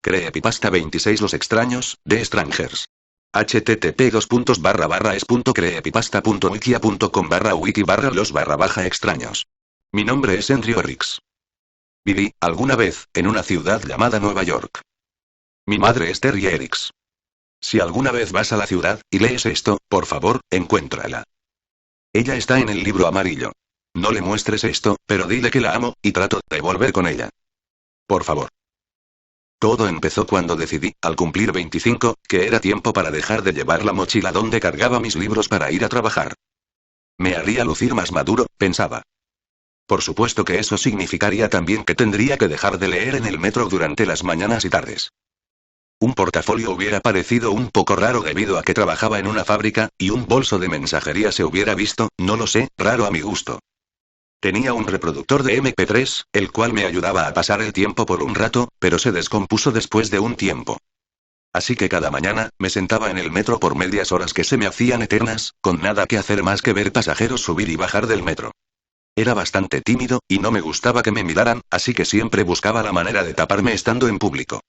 Creepypasta 26 Los extraños, de Strangers. http://es.creepypasta.wikia.com/wiki/los/extraños. Mi nombre es Andrew Rix. Viví, alguna vez, en una ciudad llamada Nueva York. Mi madre es Terry Rix. Si alguna vez vas a la ciudad, y lees esto, por favor, encuéntrala. Ella está en el libro amarillo. No le muestres esto, pero dile que la amo, y trato de volver con ella. Por favor. Todo empezó cuando decidí, al cumplir 25, que era tiempo para dejar de llevar la mochila donde cargaba mis libros para ir a trabajar. Me haría lucir más maduro, pensaba. Por supuesto que eso significaría también que tendría que dejar de leer en el metro durante las mañanas y tardes. Un portafolio hubiera parecido un poco raro debido a que trabajaba en una fábrica, y un bolso de mensajería se hubiera visto, no lo sé, raro a mi gusto. Tenía un reproductor de MP3, el cual me ayudaba a pasar el tiempo por un rato, pero se descompuso después de un tiempo. Así que cada mañana, me sentaba en el metro por medias horas que se me hacían eternas, con nada que hacer más que ver pasajeros subir y bajar del metro. Era bastante tímido, y no me gustaba que me miraran, así que siempre buscaba la manera de taparme estando en público.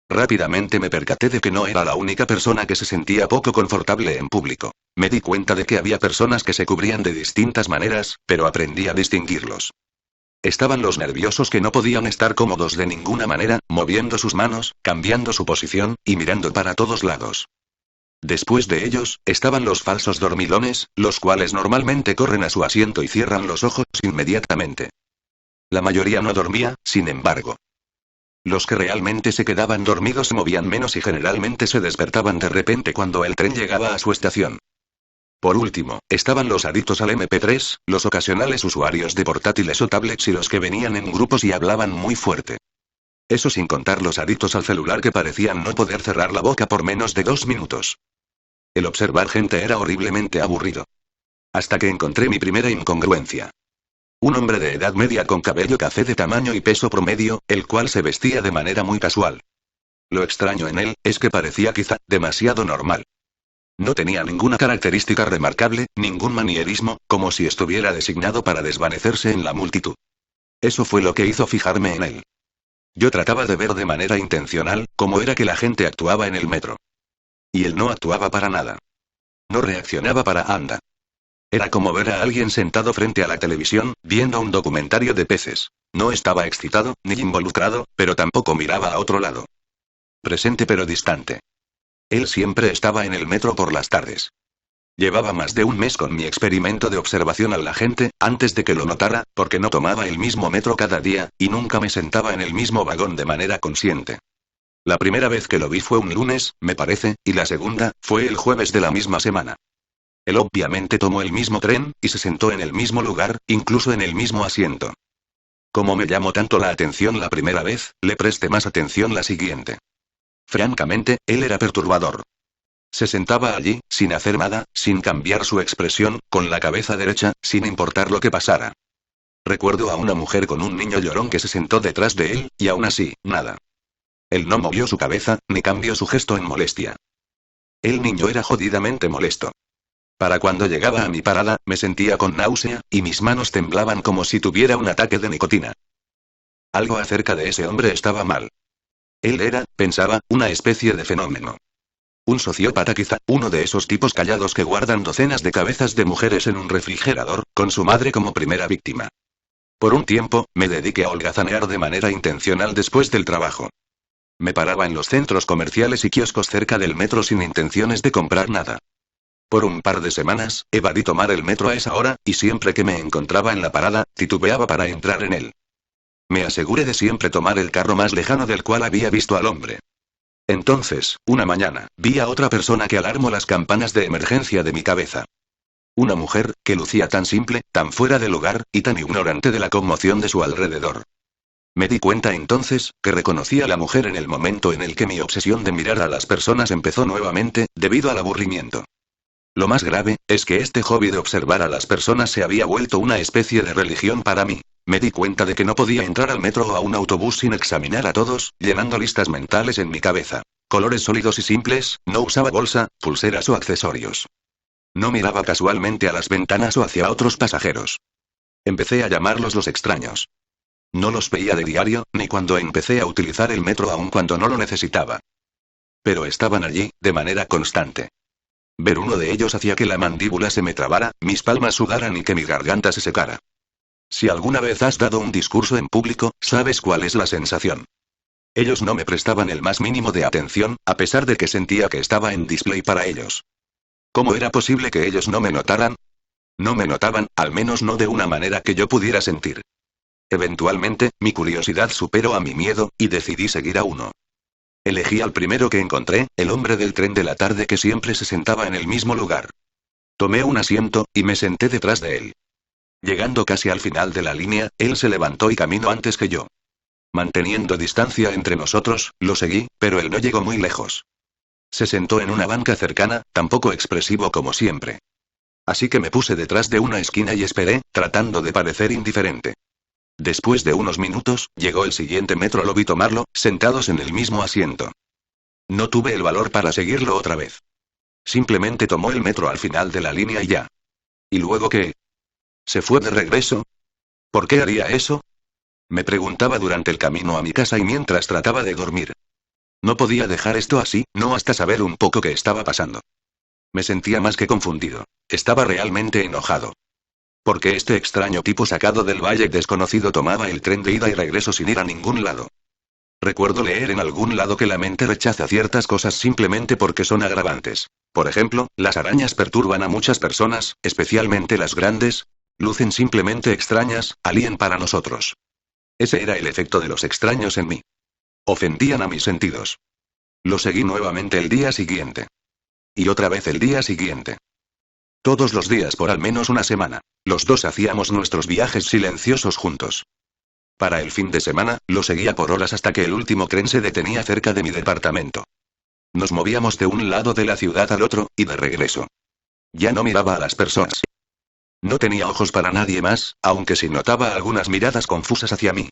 Rápidamente me percaté de que no era la única persona que se sentía poco confortable en público. Me di cuenta de que había personas que se cubrían de distintas maneras, pero aprendí a distinguirlos. Estaban los nerviosos que no podían estar cómodos de ninguna manera, moviendo sus manos, cambiando su posición, y mirando para todos lados. Después de ellos, estaban los falsos dormilones, los cuales normalmente corren a su asiento y cierran los ojos inmediatamente. La mayoría no dormía, sin embargo. Los que realmente se quedaban dormidos se movían menos y generalmente se despertaban de repente cuando el tren llegaba a su estación. Por último, estaban los adictos al MP3, los ocasionales usuarios de portátiles o tablets y los que venían en grupos y hablaban muy fuerte. Eso sin contar los adictos al celular que parecían no poder cerrar la boca por menos de 2 minutos. El observar gente era horriblemente aburrido. Hasta que encontré mi primera incongruencia. Un hombre de edad media con cabello café de tamaño y peso promedio, el cual se vestía de manera muy casual. Lo extraño en él, es que parecía quizá demasiado normal. No tenía ninguna característica remarcable, ningún manierismo, como si estuviera designado para desvanecerse en la multitud. Eso fue lo que hizo fijarme en él. Yo trataba de ver de manera intencional cómo era que la gente actuaba en el metro. Y él no actuaba para nada. No reaccionaba para anda. Era como ver a alguien sentado frente a la televisión, viendo un documentario de peces. No estaba excitado, ni involucrado, pero tampoco miraba a otro lado. Presente pero distante. Él siempre estaba en el metro por las tardes. Llevaba más de un mes con mi experimento de observación a la gente, antes de que lo notara, porque no tomaba el mismo metro cada día, y nunca me sentaba en el mismo vagón de manera consciente. La primera vez que lo vi fue un lunes, me parece, y la segunda, fue el jueves de la misma semana. Él obviamente tomó el mismo tren, y se sentó en el mismo lugar, incluso en el mismo asiento. Como me llamó tanto la atención la primera vez, le presté más atención la siguiente. Francamente, él era perturbador. Se sentaba allí, sin hacer nada, sin cambiar su expresión, con la cabeza derecha, sin importar lo que pasara. Recuerdo a una mujer con un niño llorón que se sentó detrás de él, y aún así, nada. Él no movió su cabeza, ni cambió su gesto en molestia. El niño era jodidamente molesto. Para cuando llegaba a mi parada, me sentía con náusea, y mis manos temblaban como si tuviera un ataque de nicotina. Algo acerca de ese hombre estaba mal. Él era, pensaba, una especie de fenómeno. Un sociópata quizá, uno de esos tipos callados que guardan docenas de cabezas de mujeres en un refrigerador, con su madre como primera víctima. Por un tiempo, me dediqué a holgazanear de manera intencional después del trabajo. Me paraba en los centros comerciales y kioscos cerca del metro sin intenciones de comprar nada. Por un par de semanas, evadí tomar el metro a esa hora, y siempre que me encontraba en la parada, titubeaba para entrar en él. Me aseguré de siempre tomar el carro más lejano del cual había visto al hombre. Entonces, una mañana, vi a otra persona que alarmó las campanas de emergencia de mi cabeza. Una mujer, que lucía tan simple, tan fuera de lugar, y tan ignorante de la conmoción de su alrededor. Me di cuenta entonces, que reconocí a la mujer en el momento en el que mi obsesión de mirar a las personas empezó nuevamente, debido al aburrimiento. Lo más grave, es que este hobby de observar a las personas se había vuelto una especie de religión para mí. Me di cuenta de que no podía entrar al metro o a un autobús sin examinar a todos, llenando listas mentales en mi cabeza. Colores sólidos y simples, no usaba bolsa, pulseras o accesorios. No miraba casualmente a las ventanas o hacia otros pasajeros. Empecé a llamarlos los extraños. No los veía de diario, ni cuando empecé a utilizar el metro aun cuando no lo necesitaba. Pero estaban allí, de manera constante. Ver uno de ellos hacía que la mandíbula se me trabara, mis palmas sudaran y que mi garganta se secara. Si alguna vez has dado un discurso en público, sabes cuál es la sensación. Ellos no me prestaban el más mínimo de atención, a pesar de que sentía que estaba en display para ellos. ¿Cómo era posible que ellos no me notaran? No me notaban, al menos no de una manera que yo pudiera sentir. Eventualmente, mi curiosidad superó a mi miedo, y decidí seguir a uno. Elegí al primero que encontré, el hombre del tren de la tarde que siempre se sentaba en el mismo lugar. Tomé un asiento, y me senté detrás de él. Llegando casi al final de la línea, él se levantó y caminó antes que yo. Manteniendo distancia entre nosotros, lo seguí, pero él no llegó muy lejos. Se sentó en una banca cercana, tan poco expresivo como siempre. Así que me puse detrás de una esquina y esperé, tratando de parecer indiferente. Después de unos minutos, llegó el siguiente metro, lo vi tomarlo, sentados en el mismo asiento. No tuve el valor para seguirlo otra vez. Simplemente tomó el metro al final de la línea y ya. ¿Y luego qué? ¿Se fue de regreso? ¿Por qué haría eso? Me preguntaba durante el camino a mi casa y mientras trataba de dormir. No podía dejar esto así, no hasta saber un poco qué estaba pasando. Me sentía más que confundido. Estaba realmente enojado. Porque este extraño tipo sacado del valle desconocido tomaba el tren de ida y regreso sin ir a ningún lado. Recuerdo leer en algún lado que la mente rechaza ciertas cosas simplemente porque son agravantes. Por ejemplo, las arañas perturban a muchas personas, especialmente las grandes. Lucen simplemente extrañas, alien para nosotros. Ese era el efecto de los extraños en mí. Ofendían a mis sentidos. Lo seguí nuevamente el día siguiente. Y otra vez el día siguiente. Todos los días por al menos una semana. Los dos hacíamos nuestros viajes silenciosos juntos. Para el fin de semana, lo seguía por horas hasta que el último tren se detenía cerca de mi departamento. Nos movíamos de un lado de la ciudad al otro, y de regreso. Ya no miraba a las personas. No tenía ojos para nadie más, aunque sí notaba algunas miradas confusas hacia mí.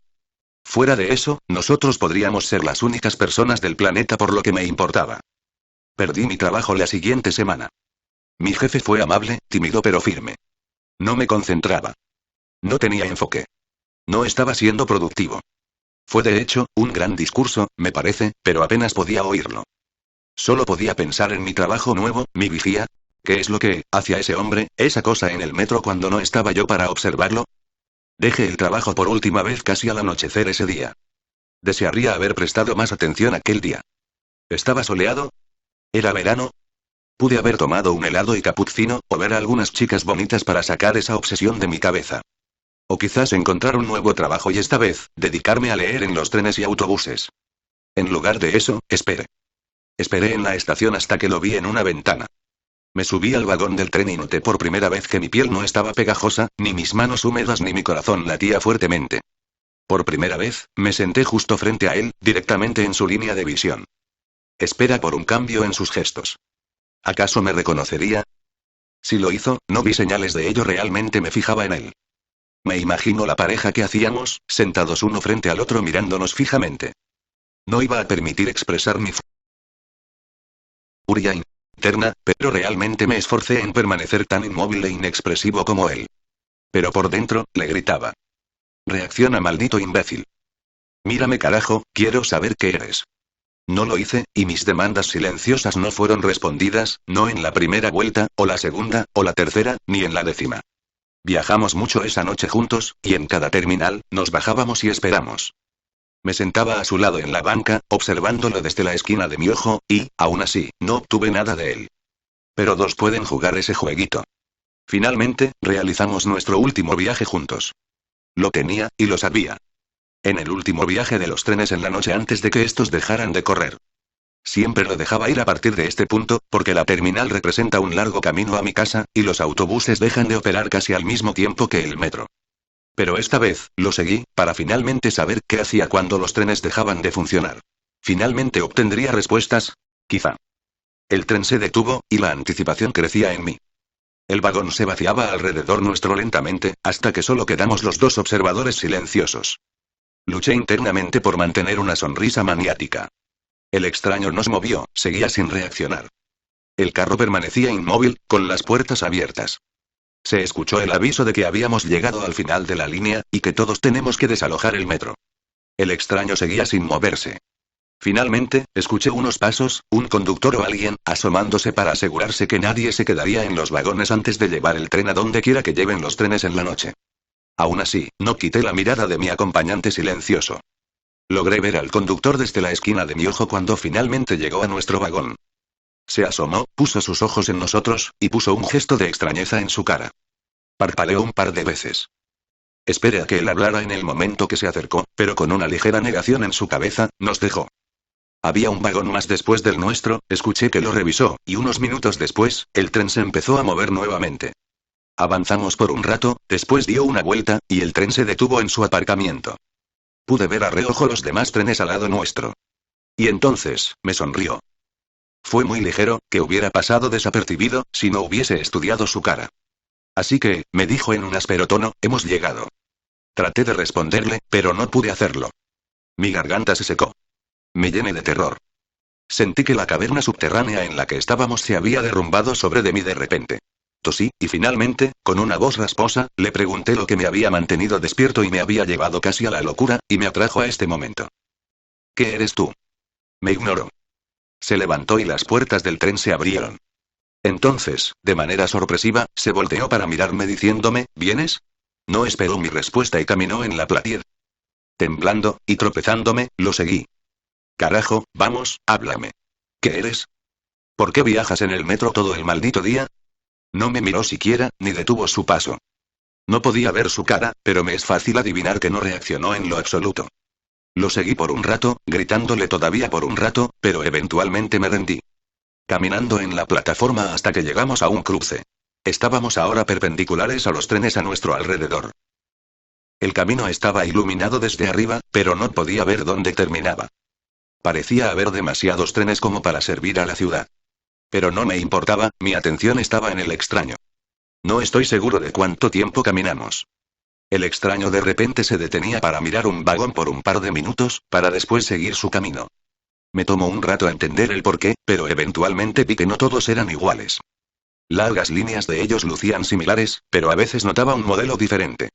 Fuera de eso, nosotros podríamos ser las únicas personas del planeta por lo que me importaba. Perdí mi trabajo la siguiente semana. Mi jefe fue amable, tímido pero firme. No me concentraba. No tenía enfoque. No estaba siendo productivo. Fue de hecho, un gran discurso, me parece, pero apenas podía oírlo. Solo podía pensar en mi trabajo nuevo, mi vigía. ¿Qué es lo que, hacia ese hombre, esa cosa en el metro cuando no estaba yo para observarlo? Dejé el trabajo por última vez casi al anochecer ese día. Desearía haber prestado más atención aquel día. ¿Estaba soleado? ¿Era verano? Pude haber tomado un helado y capuccino, o ver a algunas chicas bonitas para sacar esa obsesión de mi cabeza. O quizás encontrar un nuevo trabajo y esta vez, dedicarme a leer en los trenes y autobuses. En lugar de eso, esperé. Esperé en la estación hasta que lo vi en una ventana. Me subí al vagón del tren y noté por primera vez que mi piel no estaba pegajosa, ni mis manos húmedas ni mi corazón latía fuertemente. Por primera vez, me senté justo frente a él, directamente en su línea de visión. Espera por un cambio en sus gestos. ¿Acaso me reconocería? Si lo hizo, no vi señales de ello, realmente me fijaba en él. Me imagino la pareja que hacíamos, sentados uno frente al otro mirándonos fijamente. No iba a permitir expresar mi furia interna, pero realmente me esforcé en permanecer tan inmóvil e inexpresivo como él. Pero por dentro, le gritaba. Reacciona, maldito imbécil. Mírame, carajo, quiero saber qué eres. No lo hice, y mis demandas silenciosas no fueron respondidas, no en la primera vuelta, o la segunda, o la tercera, ni en la 10ª. Viajamos mucho esa noche juntos, y en cada terminal, nos bajábamos y esperamos. Me sentaba a su lado en la banca, observándolo desde la esquina de mi ojo, y, aún así, no obtuve nada de él. Pero dos pueden jugar ese jueguito. Finalmente, realizamos nuestro último viaje juntos. Lo tenía, y lo sabía. En el último viaje de los trenes en la noche antes de que estos dejaran de correr. Siempre lo dejaba ir a partir de este punto, porque la terminal representa un largo camino a mi casa, y los autobuses dejan de operar casi al mismo tiempo que el metro. Pero esta vez, lo seguí, para finalmente saber qué hacía cuando los trenes dejaban de funcionar. Finalmente obtendría respuestas, quizá. El tren se detuvo, y la anticipación crecía en mí. El vagón se vaciaba alrededor nuestro lentamente, hasta que solo quedamos los dos observadores silenciosos. Luché internamente por mantener una sonrisa maniática. El extraño nos movió, seguía sin reaccionar. El carro permanecía inmóvil, con las puertas abiertas. Se escuchó el aviso de que habíamos llegado al final de la línea, y que todos tenemos que desalojar el metro. El extraño seguía sin moverse. Finalmente, escuché unos pasos, un conductor o alguien, asomándose para asegurarse que nadie se quedaría en los vagones antes de llevar el tren a donde quiera que lleven los trenes en la noche. Aún así, no quité la mirada de mi acompañante silencioso. Logré ver al conductor desde la esquina de mi ojo cuando finalmente llegó a nuestro vagón. Se asomó, puso sus ojos en nosotros, y puso un gesto de extrañeza en su cara. Parpadeó un par de veces. Esperé a que él hablara en el momento que se acercó, pero con una ligera negación en su cabeza, nos dejó. Había un vagón más después del nuestro, escuché que lo revisó, y unos minutos después, el tren se empezó a mover nuevamente. Avanzamos por un rato, después dio una vuelta, y el tren se detuvo en su aparcamiento. Pude ver a reojo los demás trenes al lado nuestro. Y entonces, me sonrió. Fue muy ligero, que hubiera pasado desapercibido, si no hubiese estudiado su cara. Así que, me dijo en un áspero tono, hemos llegado. Traté de responderle, pero no pude hacerlo. Mi garganta se secó. Me llené de terror. Sentí que la caverna subterránea en la que estábamos se había derrumbado sobre de mí de repente. Tosí, y finalmente, con una voz rasposa, le pregunté lo que me había mantenido despierto y me había llevado casi a la locura, y me atrajo a este momento. ¿Qué eres tú? Me ignoró. Se levantó y las puertas del tren se abrieron. Entonces, de manera sorpresiva, se volteó para mirarme diciéndome, ¿vienes? No esperó mi respuesta y caminó en la platier. Temblando, y tropezándome, lo seguí. Carajo, vamos, háblame. ¿Qué eres? ¿Por qué viajas en el metro todo el maldito día? No me miró siquiera, ni detuvo su paso. No podía ver su cara, pero me es fácil adivinar que no reaccionó en lo absoluto. Lo seguí por un rato, gritándole todavía por un rato, pero eventualmente me rendí. Caminando en la plataforma hasta que llegamos a un cruce. Estábamos ahora perpendiculares a los trenes a nuestro alrededor. El camino estaba iluminado desde arriba, pero no podía ver dónde terminaba. Parecía haber demasiados trenes como para servir a la ciudad. Pero no me importaba, mi atención estaba en el extraño. No estoy seguro de cuánto tiempo caminamos. El extraño de repente se detenía para mirar un vagón por un par de minutos, para después seguir su camino. Me tomó un rato entender el porqué, pero eventualmente vi que no todos eran iguales. Largas líneas de ellos lucían similares, pero a veces notaba un modelo diferente.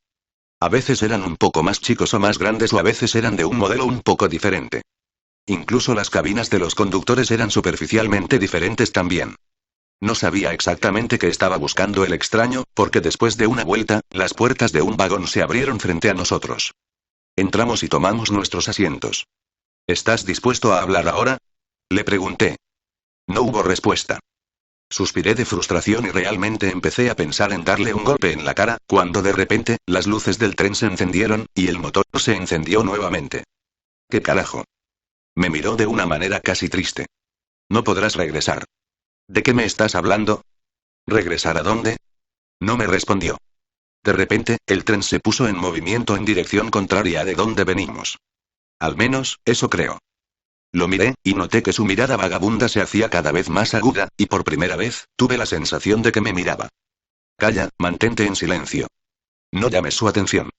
A veces eran un poco más chicos o más grandes o a veces eran de un modelo un poco diferente. Incluso las cabinas de los conductores eran superficialmente diferentes también. No sabía exactamente qué estaba buscando el extraño, porque después de una vuelta, las puertas de un vagón se abrieron frente a nosotros. Entramos y tomamos nuestros asientos. ¿Estás dispuesto a hablar ahora? Le pregunté. No hubo respuesta. Suspiré de frustración y realmente empecé a pensar en darle un golpe en la cara, cuando de repente, las luces del tren se encendieron, y el motor se encendió nuevamente. ¿Qué carajo? Me miró de una manera casi triste. No podrás regresar. ¿De qué me estás hablando? ¿Regresar a dónde? No me respondió. De repente, el tren se puso en movimiento en dirección contraria de donde venimos. Al menos, eso creo. Lo miré, y noté que su mirada vagabunda se hacía cada vez más aguda, y por primera vez, tuve la sensación de que me miraba. Calla, mantente en silencio. No llames su atención.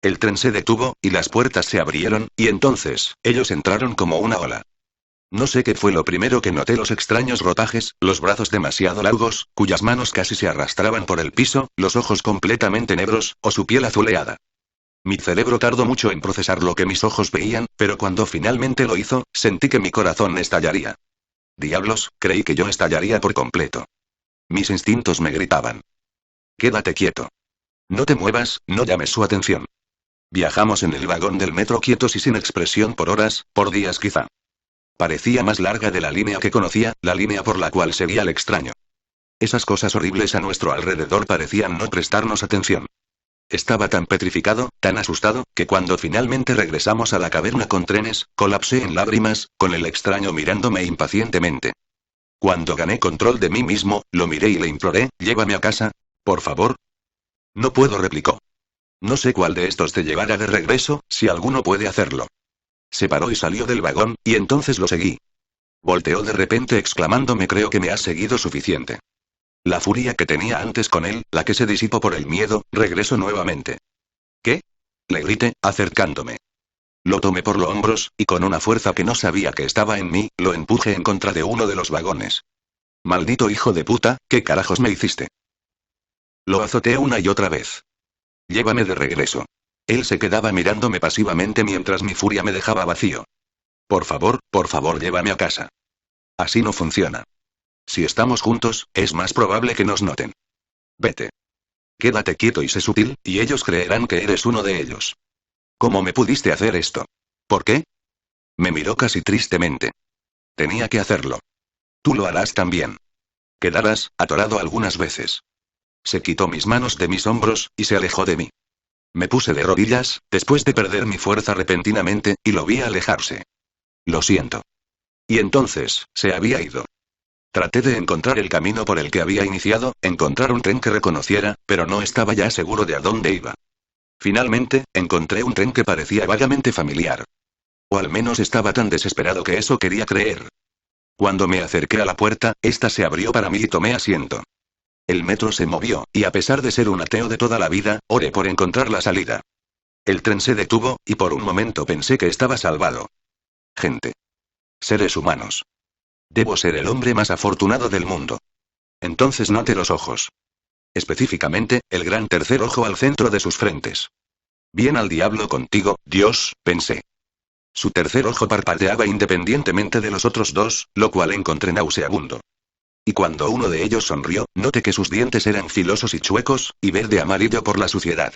El tren se detuvo, y las puertas se abrieron, y entonces, ellos entraron como una ola. No sé qué fue lo primero que noté: los extraños ropajes, los brazos demasiado largos, cuyas manos casi se arrastraban por el piso, los ojos completamente negros, o su piel azuleada. Mi cerebro tardó mucho en procesar lo que mis ojos veían, pero cuando finalmente lo hizo, sentí que mi corazón estallaría. Diablos, creí que yo estallaría por completo. Mis instintos me gritaban. Quédate quieto. No te muevas, no llames su atención. Viajamos en el vagón del metro quietos y sin expresión por horas, por días quizá. Parecía más larga de la línea que conocía, la línea por la cual seguía al extraño. Esas cosas horribles a nuestro alrededor parecían no prestarnos atención. Estaba tan petrificado, tan asustado, que cuando finalmente regresamos a la caverna con trenes, colapsé en lágrimas, con el extraño mirándome impacientemente. Cuando gané control de mí mismo, lo miré y le imploré, llévame a casa, por favor. No puedo, replicó. No sé cuál de estos te llevará de regreso, si alguno puede hacerlo. Se paró y salió del vagón, y entonces lo seguí. Volteó de repente exclamándome: creo que me has seguido suficiente. La furia que tenía antes con él, la que se disipó por el miedo, regresó nuevamente. ¿Qué? Le grité, acercándome. Lo tomé por los hombros, y con una fuerza que no sabía que estaba en mí, lo empujé en contra de uno de los vagones. Maldito hijo de puta, ¿qué carajos me hiciste? Lo azoté una y otra vez. Llévame de regreso. Él se quedaba mirándome pasivamente mientras mi furia me dejaba vacío. Por favor, llévame a casa. Así no funciona. Si estamos juntos, es más probable que nos noten. Vete. Quédate quieto y sé sutil, y ellos creerán que eres uno de ellos. ¿Cómo me pudiste hacer esto? ¿Por qué? Me miró casi tristemente. Tenía que hacerlo. Tú lo harás también. Quedarás atorado algunas veces. Se quitó mis manos de mis hombros, y se alejó de mí. Me puse de rodillas, después de perder mi fuerza repentinamente, y lo vi alejarse. Lo siento. Y entonces, se había ido. Traté de encontrar el camino por el que había iniciado, encontrar un tren que reconociera, pero no estaba ya seguro de a dónde iba. Finalmente, encontré un tren que parecía vagamente familiar. O al menos estaba tan desesperado que eso quería creer. Cuando me acerqué a la puerta, esta se abrió para mí y tomé asiento. El metro se movió, y a pesar de ser un ateo de toda la vida, oré por encontrar la salida. El tren se detuvo, y por un momento pensé que estaba salvado. Gente. Seres humanos. Debo ser el hombre más afortunado del mundo. Entonces noté los ojos. Específicamente, el gran tercer ojo al centro de sus frentes. Bien al diablo contigo, Dios, pensé. Su tercer ojo parpadeaba independientemente de los otros dos, lo cual encontré nauseabundo. Y cuando uno de ellos sonrió, noté que sus dientes eran filosos y chuecos, y verde-amarillo por la suciedad.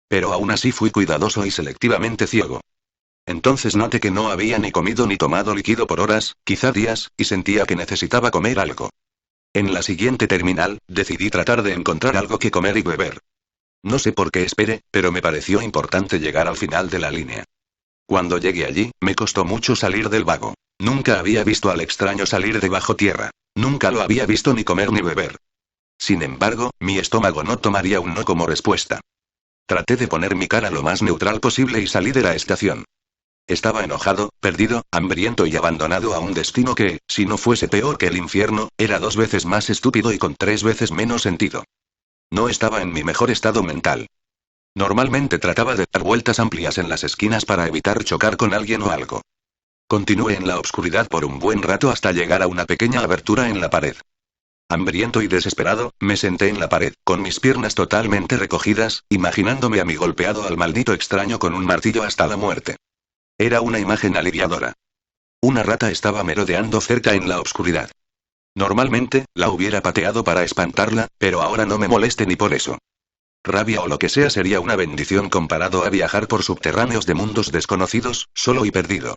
Pero aún así fui cuidadoso y selectivamente ciego. Entonces noté que no había ni comido ni tomado líquido por horas, quizá días, y sentía que necesitaba comer algo. En la siguiente terminal, decidí tratar de encontrar algo que comer y beber. No sé por qué esperé, pero me pareció importante llegar al final de la línea. Cuando llegué allí, me costó mucho salir del vago. Nunca había visto al extraño salir de bajo tierra. Nunca lo había visto ni comer ni beber. Sin embargo, mi estómago no tomaría un no como respuesta. Traté de poner mi cara lo más neutral posible y salí de la estación. Estaba enojado, perdido, hambriento y abandonado a un destino que, si no fuese peor que el infierno, era 2 veces más estúpido y con 3 veces menos sentido. No estaba en mi mejor estado mental. Normalmente trataba de dar vueltas amplias en las esquinas para evitar chocar con alguien o algo. Continué en la oscuridad por un buen rato hasta llegar a una pequeña abertura en la pared. Hambriento y desesperado, me senté en la pared, con mis piernas totalmente recogidas, imaginándome a mí golpeado al maldito extraño con un martillo hasta la muerte. Era una imagen aliviadora. Una rata estaba merodeando cerca en la oscuridad. Normalmente, la hubiera pateado para espantarla, pero ahora no me moleste ni por eso. Rabia o lo que sea sería una bendición comparado a viajar por subterráneos de mundos desconocidos, solo y perdido.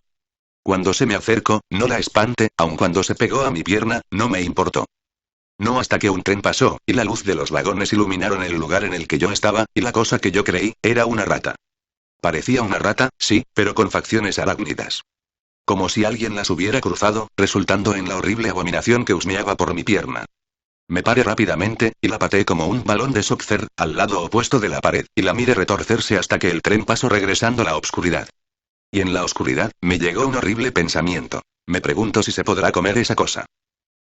Cuando se me acercó, no la espante, aun cuando se pegó a mi pierna, no me importó. No hasta que un tren pasó, y la luz de los vagones iluminaron el lugar en el que yo estaba, y la cosa que yo creí, era una rata. Parecía una rata, sí, pero con facciones arácnidas. Como si alguien las hubiera cruzado, resultando en la horrible abominación que husmeaba por mi pierna. Me paré rápidamente, y la pateé como un balón de soccer, al lado opuesto de la pared, y la miré retorcerse hasta que el tren pasó regresando a la oscuridad. Y en la oscuridad, me llegó un horrible pensamiento. Me pregunto si se podrá comer esa cosa.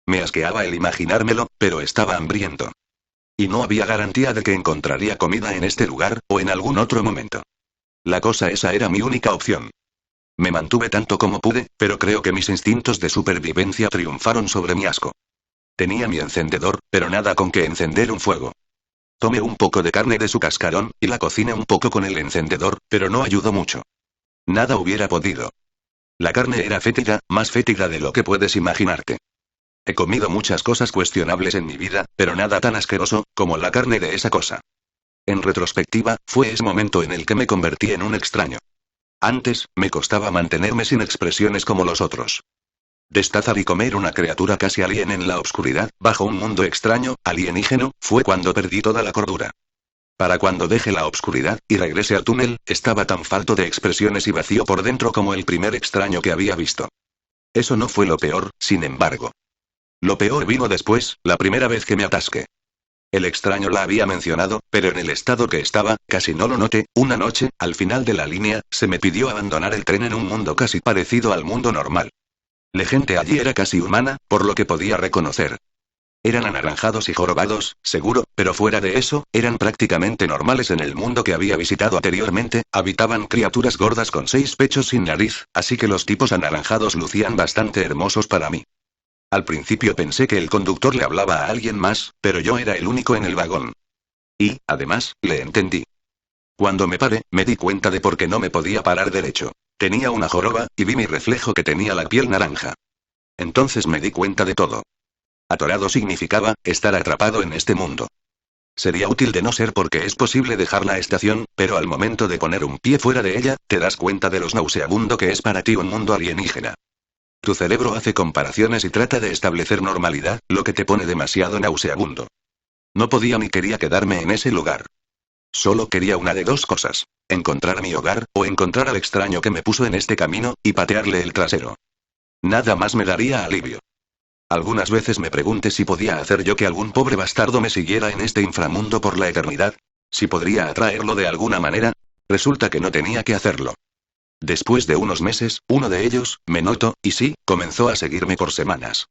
Me asqueaba el imaginármelo, pero estaba hambriento. Y no había garantía de que encontraría comida en este lugar, o en algún otro momento. La cosa esa era mi única opción. Me mantuve tanto como pude, pero creo que mis instintos de supervivencia triunfaron sobre mi asco. Tenía mi encendedor, pero nada con que encender un fuego. Tomé un poco de carne de su cascarón, y la cociné un poco con el encendedor, pero no ayudó mucho. Nada hubiera podido. La carne era fétida, más fétida de lo que puedes imaginarte. He comido muchas cosas cuestionables en mi vida, pero nada tan asqueroso, como la carne de esa cosa. En retrospectiva, fue ese momento en el que me convertí en un extraño. Antes, me costaba mantenerme sin expresiones como los otros. Destazar y comer una criatura casi alien en la oscuridad, bajo un mundo extraño, alienígeno, fue cuando perdí toda la cordura. Para cuando deje la oscuridad, y regrese al túnel, estaba tan falto de expresiones y vacío por dentro como el primer extraño que había visto. Eso no fue lo peor, sin embargo. Lo peor vino después, la primera vez que me atasqué. El extraño la había mencionado, pero en el estado que estaba, casi no lo noté. Una noche, al final de la línea, se me pidió abandonar el tren en un mundo casi parecido al mundo normal. La gente allí era casi humana, por lo que podía reconocer. Eran anaranjados y jorobados, seguro, pero fuera de eso, eran prácticamente normales en el mundo que había visitado anteriormente. Habitaban criaturas gordas con 6 pechos sin nariz, así que los tipos anaranjados lucían bastante hermosos para mí. Al principio pensé que el conductor le hablaba a alguien más, pero yo era el único en el vagón. Y, además, le entendí. Cuando me paré, me di cuenta de por qué no me podía parar derecho. Tenía una joroba, y vi mi reflejo que tenía la piel naranja. Entonces me di cuenta de todo. Atorado significaba estar atrapado en este mundo. Sería útil de no ser porque es posible dejar la estación, pero al momento de poner un pie fuera de ella, te das cuenta de lo nauseabundo que es para ti un mundo alienígena. Tu cerebro hace comparaciones y trata de establecer normalidad, lo que te pone demasiado nauseabundo. No podía ni quería quedarme en ese lugar. Solo quería una de dos cosas: encontrar mi hogar, o encontrar al extraño que me puso en este camino, y patearle el trasero. Nada más me daría alivio. Algunas veces me pregunté si podía hacer yo que algún pobre bastardo me siguiera en este inframundo por la eternidad, si podría atraerlo de alguna manera. Resulta que no tenía que hacerlo. Después de unos meses, uno de ellos, me notó, y sí, comenzó a seguirme por semanas.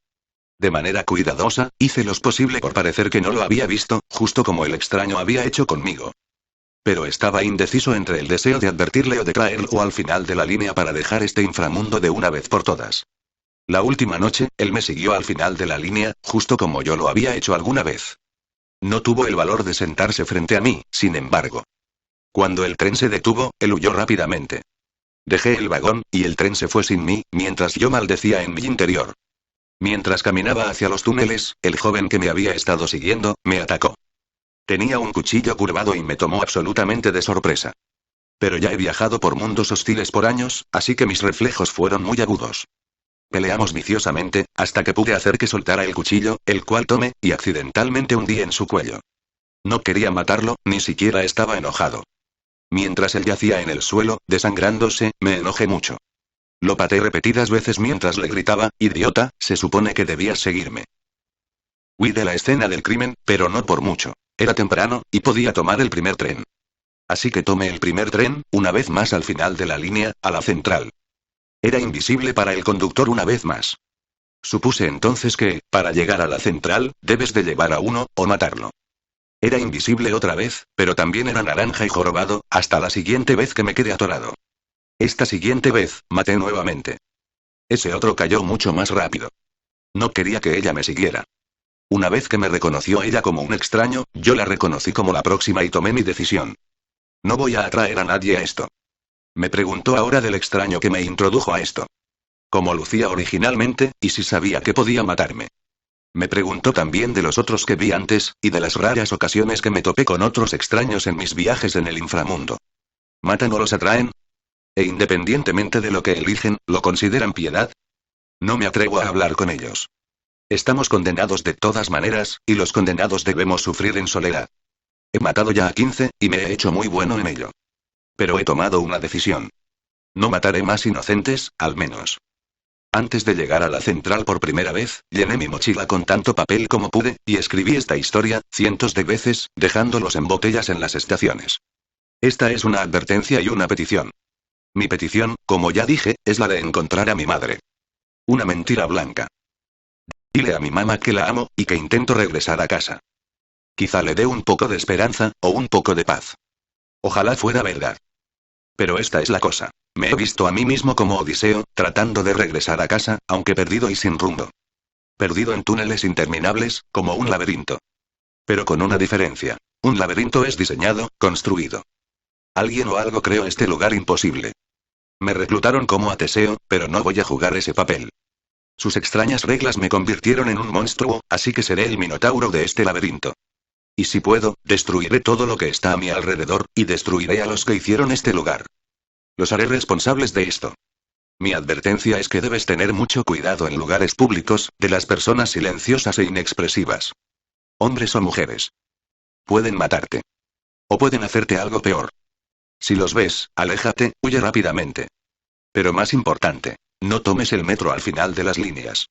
De manera cuidadosa, hice lo posible por parecer que no lo había visto, justo como el extraño había hecho conmigo. Pero estaba indeciso entre el deseo de advertirle o de traerlo al final de la línea para dejar este inframundo de una vez por todas. La última noche, él me siguió al final de la línea, justo como yo lo había hecho alguna vez. No tuvo el valor de sentarse frente a mí, sin embargo. Cuando el tren se detuvo, él huyó rápidamente. Dejé el vagón, y el tren se fue sin mí, mientras yo maldecía en mi interior. Mientras caminaba hacia los túneles, el joven que me había estado siguiendo, me atacó. Tenía un cuchillo curvado y me tomó absolutamente de sorpresa. Pero ya he viajado por mundos hostiles por años, así que mis reflejos fueron muy agudos. Peleamos viciosamente, hasta que pude hacer que soltara el cuchillo, el cual tomé, y accidentalmente hundí en su cuello. No quería matarlo, ni siquiera estaba enojado. Mientras él yacía en el suelo, desangrándose, me enojé mucho. Lo pateé repetidas veces mientras le gritaba: «Idiota, se supone que debías seguirme». Huí de la escena del crimen, pero no por mucho. Era temprano, y podía tomar el primer tren. Así que tomé el primer tren, una vez más al final de la línea, a la central. Era invisible para el conductor una vez más. Supuse entonces que, para llegar a la central, debes de llevar a uno, o matarlo. Era invisible otra vez, pero también era naranja y jorobado, hasta la siguiente vez que me quedé atorado. Esta siguiente vez, maté nuevamente. Ese otro cayó mucho más rápido. No quería que ella me siguiera. Una vez que me reconoció ella como un extraño, yo la reconocí como la próxima y tomé mi decisión. No voy a atraer a nadie a esto. Me preguntó ahora del extraño que me introdujo a esto. Cómo lucía originalmente, y si sabía que podía matarme. Me preguntó también de los otros que vi antes, y de las raras ocasiones que me topé con otros extraños en mis viajes en el inframundo. ¿Matan o los atraen? E independientemente de lo que eligen, ¿lo consideran piedad? No me atrevo a hablar con ellos. Estamos condenados de todas maneras, y los condenados debemos sufrir en soledad. He matado ya a 15, y me he hecho muy bueno en ello. Pero he tomado una decisión. No mataré más inocentes, al menos. Antes de llegar a la central por primera vez, llené mi mochila con tanto papel como pude, y escribí esta historia, cientos de veces, dejándolos en botellas en las estaciones. Esta es una advertencia y una petición. Mi petición, como ya dije, es la de encontrar a mi madre. Una mentira blanca. Dile a mi mamá que la amo, y que intento regresar a casa. Quizá le dé un poco de esperanza, o un poco de paz. Ojalá fuera verdad. Pero esta es la cosa. Me he visto a mí mismo como Odiseo, tratando de regresar a casa, aunque perdido y sin rumbo. Perdido en túneles interminables, como un laberinto. Pero con una diferencia. Un laberinto es diseñado, construido. Alguien o algo creó este lugar imposible. Me reclutaron como a Teseo, pero no voy a jugar ese papel. Sus extrañas reglas me convirtieron en un monstruo, así que seré el minotauro de este laberinto. Y si puedo, destruiré todo lo que está a mi alrededor, y destruiré a los que hicieron este lugar. Los haré responsables de esto. Mi advertencia es que debes tener mucho cuidado en lugares públicos, de las personas silenciosas e inexpresivas. Hombres o mujeres. Pueden matarte. O pueden hacerte algo peor. Si los ves, aléjate, huye rápidamente. Pero más importante, no tomes el metro al final de las líneas.